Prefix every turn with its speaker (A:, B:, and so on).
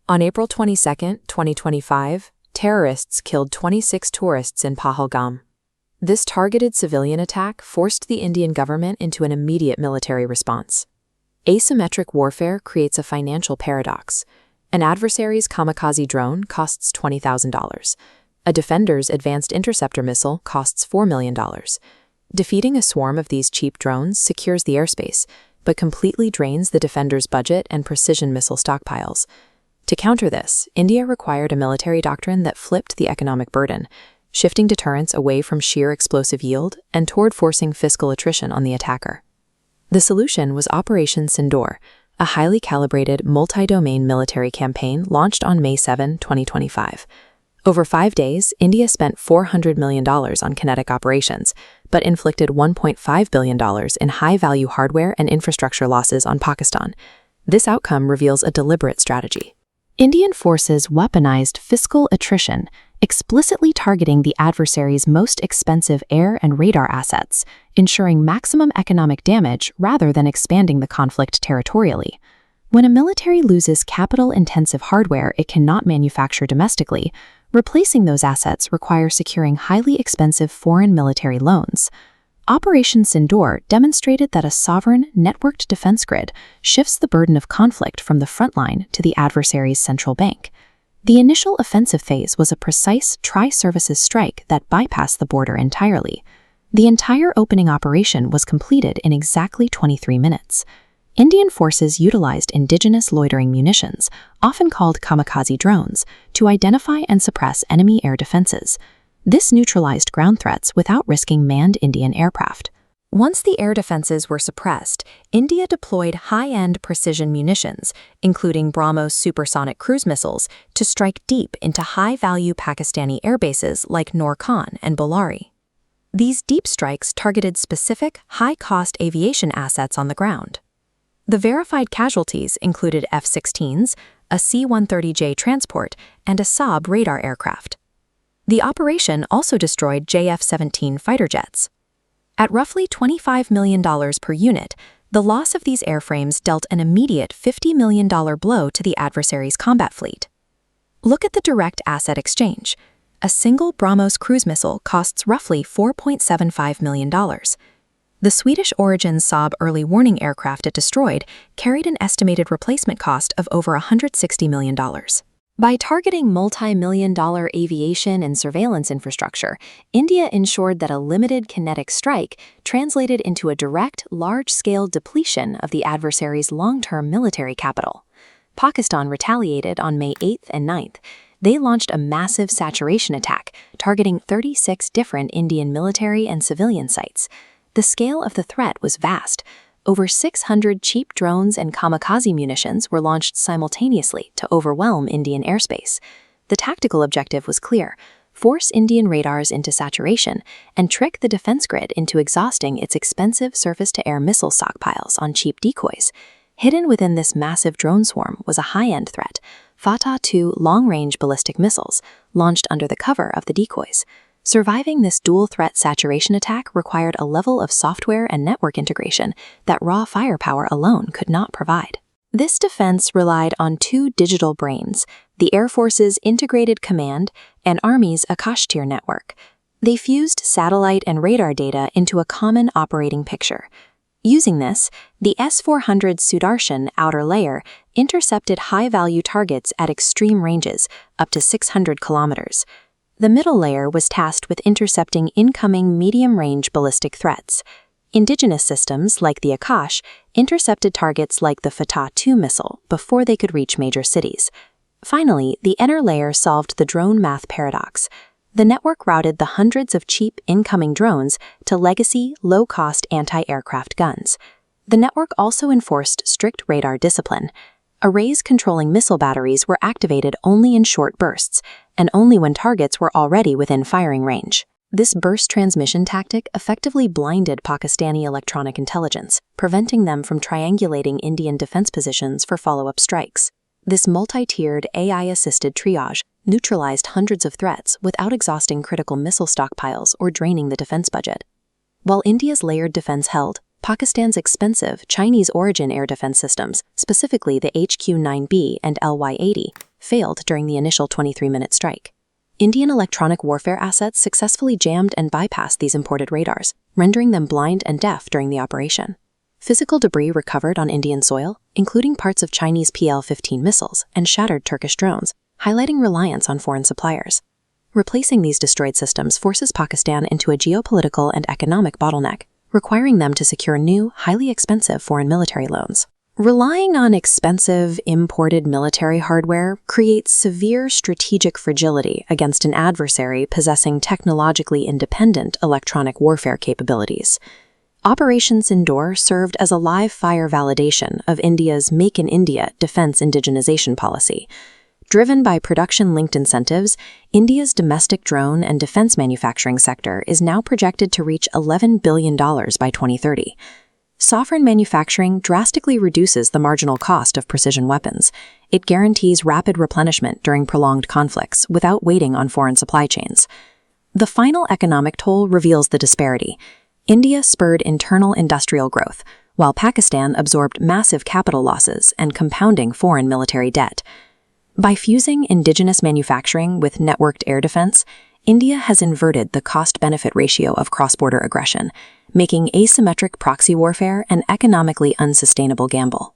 A: On April 22, 2025, terrorists killed 26 tourists in Pahalgam. This targeted civilian attack forced the Indian government into an immediate military response. Asymmetric warfare creates a financial paradox. An adversary's kamikaze drone costs $20,000. A defender's advanced interceptor missile costs $4 million. Defeating a swarm of these cheap drones secures the airspace, but completely drains the defender's budget and precision missile stockpiles. To counter this, India required a military doctrine that flipped the economic burden, shifting deterrence away from sheer explosive yield and toward forcing fiscal attrition on the attacker. The solution was Operation Sindoor, a highly calibrated, multi-domain military campaign launched on May 7, 2025. Over 5 days, India spent $400 million on kinetic operations, but inflicted $1.5 billion in high-value hardware and infrastructure losses on Pakistan. This outcome reveals a deliberate strategy. Indian forces weaponized fiscal attrition, explicitly targeting the adversary's most expensive air and radar assets, ensuring maximum economic damage rather than expanding the conflict territorially. When a military loses capital-intensive hardware it cannot manufacture domestically, replacing those assets requires securing highly expensive foreign military loans. Operation Sindoor demonstrated that a sovereign, networked defense grid shifts the burden of conflict from the front line to the adversary's central bank. The initial offensive phase was a precise tri-services strike that bypassed the border entirely. The entire opening operation was completed in exactly 23 minutes. Indian forces utilized indigenous loitering munitions, often called kamikaze drones, to identify and suppress enemy air defenses. This neutralized ground threats without risking manned Indian aircraft. Once the air defenses were suppressed, India deployed high-end precision munitions, including BrahMos supersonic cruise missiles, to strike deep into high-value Pakistani airbases like Noor Khan and Bolari. These deep strikes targeted specific, high-cost aviation assets on the ground. The verified casualties included F-16s, a C-130J transport, and a Saab radar aircraft. The operation also destroyed JF-17 fighter jets. At roughly $25 million per unit, the loss of these airframes dealt an immediate $50 million blow to the adversary's combat fleet. Look at the direct asset exchange. A single BrahMos cruise missile costs roughly $4.75 million. The Swedish origin Saab early warning aircraft it destroyed carried an estimated replacement cost of over $160 million. By targeting multi-million-dollar aviation and surveillance infrastructure, India ensured that a limited kinetic strike translated into a direct, large-scale depletion of the adversary's long-term military capital. Pakistan retaliated on May 8th and 9th. They launched a massive saturation attack, targeting 36 different Indian military and civilian sites. The scale of the threat was vast. Over 600 cheap drones and kamikaze munitions were launched simultaneously to overwhelm Indian airspace. The tactical objective was clear: force Indian radars into saturation and trick the defense grid into exhausting its expensive surface-to-air missile stockpiles on cheap decoys. Hidden within this massive drone swarm was a high-end threat: Fatah-2 long-range ballistic missiles, launched under the cover of the decoys. Surviving this dual-threat saturation attack required a level of software and network integration that raw firepower alone could not provide. This defense relied on two digital brains: the Air Force's Integrated Command and Army's Akash tier network. They fused satellite and radar data into a common operating picture. Using this, the S-400 Sudarshan outer layer intercepted high-value targets at extreme ranges, up to 600 kilometers. The middle layer was tasked with intercepting incoming medium-range ballistic threats. Indigenous systems, like the Akash, intercepted targets like the Fatah-2 missile before they could reach major cities. Finally, the inner layer solved the drone math paradox. The network routed the hundreds of cheap incoming drones to legacy, low-cost anti-aircraft guns. The network also enforced strict radar discipline. Arrays controlling missile batteries were activated only in short bursts, and only when targets were already within firing range. This burst transmission tactic effectively blinded Pakistani electronic intelligence, preventing them from triangulating Indian defense positions for follow-up strikes. This multi-tiered, AI-assisted triage neutralized hundreds of threats without exhausting critical missile stockpiles or draining the defense budget. While India's layered defense held, Pakistan's expensive Chinese origin air defense systems, specifically the HQ-9B and LY-80, failed during the initial 23-minute strike. Indian electronic warfare assets successfully jammed and bypassed these imported radars, rendering them blind and deaf during the operation. Physical debris recovered on Indian soil, including parts of Chinese PL-15 missiles and shattered Turkish drones, highlighting reliance on foreign suppliers. Replacing these destroyed systems forces Pakistan into a geopolitical and economic bottleneck, requiring them to secure new, highly expensive foreign military loans. Relying on expensive, imported military hardware creates severe strategic fragility against an adversary possessing technologically independent electronic warfare capabilities. Operation Sindoor served as a live-fire validation of India's Make in India defense indigenization policy. Driven by production-linked incentives, India's domestic drone and defense manufacturing sector is now projected to reach $11 billion by 2030. Sovereign manufacturing drastically reduces the marginal cost of precision weapons. It guarantees rapid replenishment during prolonged conflicts without waiting on foreign supply chains. The final economic toll reveals the disparity. India spurred internal industrial growth, while Pakistan absorbed massive capital losses and compounding foreign military debt. By fusing indigenous manufacturing with networked air defense, India has inverted the cost-benefit ratio of cross-border aggression, making asymmetric proxy warfare an economically unsustainable gamble.